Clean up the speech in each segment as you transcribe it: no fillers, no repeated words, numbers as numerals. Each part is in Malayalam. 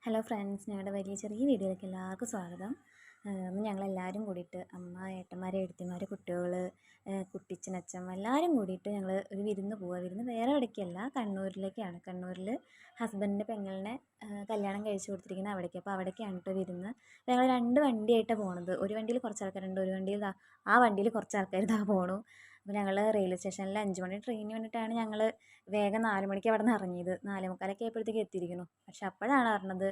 ഹലോ ഫ്രണ്ട്സ്, ഞങ്ങളുടെ വലിയ ചെറിയ വീഡിയോയിലേക്ക് എല്ലാവർക്കും സ്വാഗതം. ഇന്ന് ഞങ്ങളെല്ലാവരും കൂടിയിട്ട് അമ്മ, ഏട്ടന്മാർ, എഴുത്തിമാർ, കുട്ടികൾ, കുട്ടിച്ചനച്ചൻ എല്ലാവരും കൂടിയിട്ട് ഞങ്ങൾ ഒരു വിരുന്ന് പോവുക. വിരുന്ന് വേറെ എവിടേക്കല്ല, കണ്ണൂരിലേക്കാണ്. കണ്ണൂരിൽ ഹസ്ബൻഡിൻ്റെ പെങ്ങളിനെ കല്യാണം കഴിച്ച് കൊടുത്തിരിക്കുന്നത് അവിടേക്ക്. അപ്പോൾ അവിടേക്കാണ് കേട്ടോ വിരുന്ന്. അപ്പോൾ ഞങ്ങൾ 2 വണ്ടിയായിട്ടാണ് പോണത്. ഒരു വണ്ടിയിൽ കുറച്ച് ആൾക്കാരുണ്ട്, ഒരു വണ്ടിയിൽ ആ വണ്ടിയിൽ കുറച്ച് ആൾക്കാർ പോണു. അപ്പോൾ ഞങ്ങൾ റെയിൽവേ സ്റ്റേഷനിൽ 5 മണി ട്രെയിനിന് വേണ്ടിയിട്ടാണ് ഞങ്ങൾ വേഗം 4 മണിക്ക് അവിടെ നിന്ന് ഇറങ്ങിയത്. 4:45 ആയപ്പോഴത്തേക്ക് എത്തിയിരിക്കുന്നു. പക്ഷെ അപ്പോഴാണ് അറിഞ്ഞത്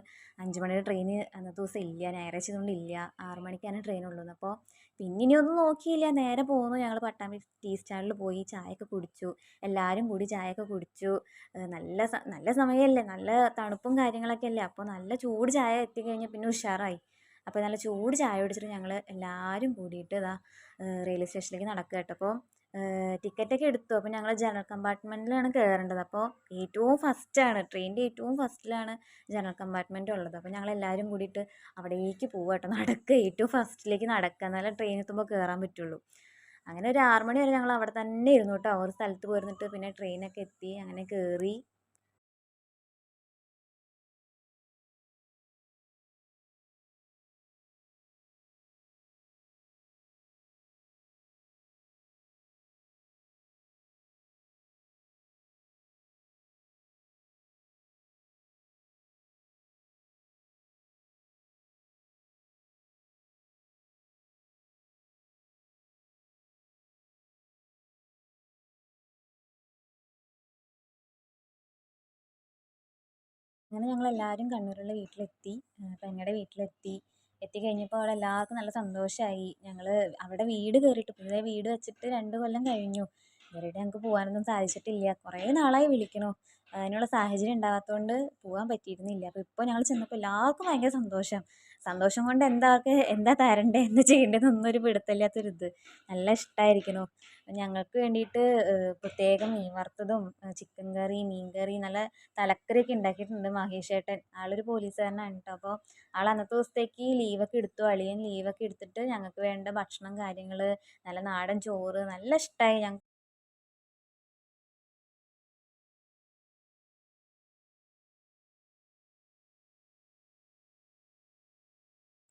5 മണിയുടെ ട്രെയിന് അന്നത്തെ ദിവസം ഇല്ല, ഞായറാഴ്ച കൊണ്ട് ഇല്ല, 6 മണിക്കാണ് ട്രെയിൻ ഉള്ളത്. അപ്പോൾ പിന്നെ ഇനിയൊന്നും നോക്കിയില്ല, നേരെ പോകുന്നു. ഞങ്ങൾ പട്ടാമ്പി ടീ സ്റ്റാളിൽ പോയി ചായയൊക്കെ കുടിച്ചു. എല്ലാവരും കൂടി ചായയൊക്കെ കുടിച്ചു. നല്ല സമയമല്ലേ, നല്ല തണുപ്പും കാര്യങ്ങളൊക്കെ അല്ലേ. അപ്പോൾ നല്ല ചൂട് ചായ എത്തിക്കഴിഞ്ഞാൽ പിന്നെ ഉഷാറായി. അപ്പോൾ നല്ല ചൂട് ചായ കുടിച്ചിട്ട് ഞങ്ങൾ എല്ലാവരും കൂടിയിട്ട് റെയിൽവേ സ്റ്റേഷനിലേക്ക് നടക്കുക കേട്ടോ. അപ്പോൾ ടിക്കറ്റൊക്കെ എടുത്തു. അപ്പോൾ ഞങ്ങൾ ജനറൽ കമ്പാർട്ട്മെൻറ്റിലാണ് കയറേണ്ടത്. അപ്പോൾ ഏറ്റവും ഫസ്റ്റാണ്, ട്രെയിനിൻ്റെ ഏറ്റവും ഫസ്റ്റിലാണ് ജനറൽ കമ്പാർട്ട്മെൻറ്റ് ഉള്ളത്. അപ്പോൾ ഞങ്ങളെല്ലാവരും കൂടിയിട്ട് അവിടേക്ക് പോവുക കേട്ടോ. നടക്കുക, ഏറ്റവും ഫസ്റ്റിലേക്ക് നടക്കുക, എന്നാലേ ട്രെയിൻ എത്തുമ്പോൾ കയറാൻ പറ്റുള്ളൂ. അങ്ങനെ ഒരു 6 മണി വരെ ഞങ്ങൾ അവിടെ തന്നെ ഇരുന്നു കേട്ടോ. ഒരു സ്ഥലത്ത് പോയിരുന്നിട്ട് പിന്നെ ട്രെയിനൊക്കെ എത്തി, അങ്ങനെ കയറി. അങ്ങനെ ഞങ്ങളെല്ലാവരും കണ്ണൂരുള്ള വീട്ടിലെത്തി, പെങ്ങളുടെ വീട്ടിലെത്തി. എത്തിക്കഴിഞ്ഞപ്പോൾ അവിടെ എല്ലാവർക്കും നല്ല സന്തോഷമായി. ഞങ്ങൾ അവിടെ വീട് കയറിയിട്ട്, പുതിയ വീട് വെച്ചിട്ട് 2 കൊല്ലം കഴിഞ്ഞു. ഇവരുടെ ഞങ്ങൾക്ക് പോകാനൊന്നും സാധിച്ചിട്ടില്ല. കുറേ നാളായി വിളിക്കണു, അതിനുള്ള സാഹചര്യം ഉണ്ടാകാത്തതുകൊണ്ട് പോകാൻ പറ്റിയിരുന്നില്ല. അപ്പോൾ ഇപ്പോൾ ഞങ്ങൾ ചെന്നപ്പോൾ എല്ലാവർക്കും ഭയങ്കര സന്തോഷം. സന്തോഷം കൊണ്ട് എന്താ തരണ്ടേ, എന്താ ചെയ്യേണ്ടതെന്നൊന്നും ഒരു പിടുത്തമില്ലാത്തൊരിത്. നല്ല ഇഷ്ടമായിരിക്കുന്നു. ഞങ്ങൾക്ക് വേണ്ടിയിട്ട് പ്രത്യേകം മീൻ വറുത്തതും ചിക്കൻ കറി, മീൻ കറി, നല്ല തലക്കറിയൊക്കെ ഉണ്ടാക്കിയിട്ടുണ്ട് മഹേഷ് ഏട്ടൻ. ആളൊരു പോലീസുകാരനാണ് കേട്ടോ. അപ്പോൾ ആൾ അന്നത്തെ ദിവസത്തേക്ക് ലീവൊക്കെ എടുത്തു. അളിയൻ ലീവൊക്കെ എടുത്തിട്ട് ഞങ്ങൾക്ക് വേണ്ട ഭക്ഷണം കാര്യങ്ങൾ, നല്ല നാടൻ ചോറ്, നല്ല ഇഷ്ടമായി ഞങ്ങൾക്ക്.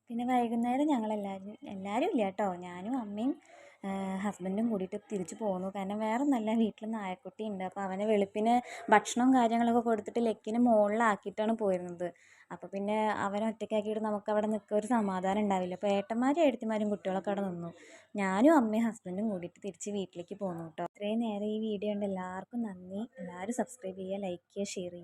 പിന്നെ വൈകുന്നേരം എല്ലാവരും ഇല്ല കേട്ടോ, ഞാനും അമ്മയും ഹസ്ബൻഡും കൂടിയിട്ട് തിരിച്ചു പോന്നു. കാരണം വേറെ ഒന്നല്ല, വീട്ടിൽ നായക്കുട്ടി ഉണ്ട്. അപ്പോൾ അവനെ വെളുപ്പിന് ഭക്ഷണവും കാര്യങ്ങളൊക്കെ കൊടുത്തിട്ട് ലെക്കിന് മുകളിലാക്കിയിട്ടാണ് പോയിരുന്നത്. അപ്പോൾ പിന്നെ അവനെ ഒറ്റയ്ക്കാക്കിയിട്ട് നമുക്ക് അവിടെ നിൽക്കുക ഒരു സമാധാനം ഉണ്ടാവില്ല. അപ്പോൾ ഏട്ടന്മാരും ഏട്ടത്തിമാരും കുട്ടികളൊക്കെ അവിടെ നിന്നു. ഞാനും അമ്മയും ഹസ്ബൻഡും കൂടിയിട്ട് തിരിച്ച് വീട്ടിലേക്ക് പോന്നു കേട്ടോ. ഇത്രയും നേരം ഈ വീഡിയോ ഉണ്ട്. എല്ലാവർക്കും നന്ദി. എല്ലാവരും സബ്സ്ക്രൈബ് ചെയ്യുക, ലൈക്ക് ചെയ്യുക, ഷെയർ ചെയ്യുക.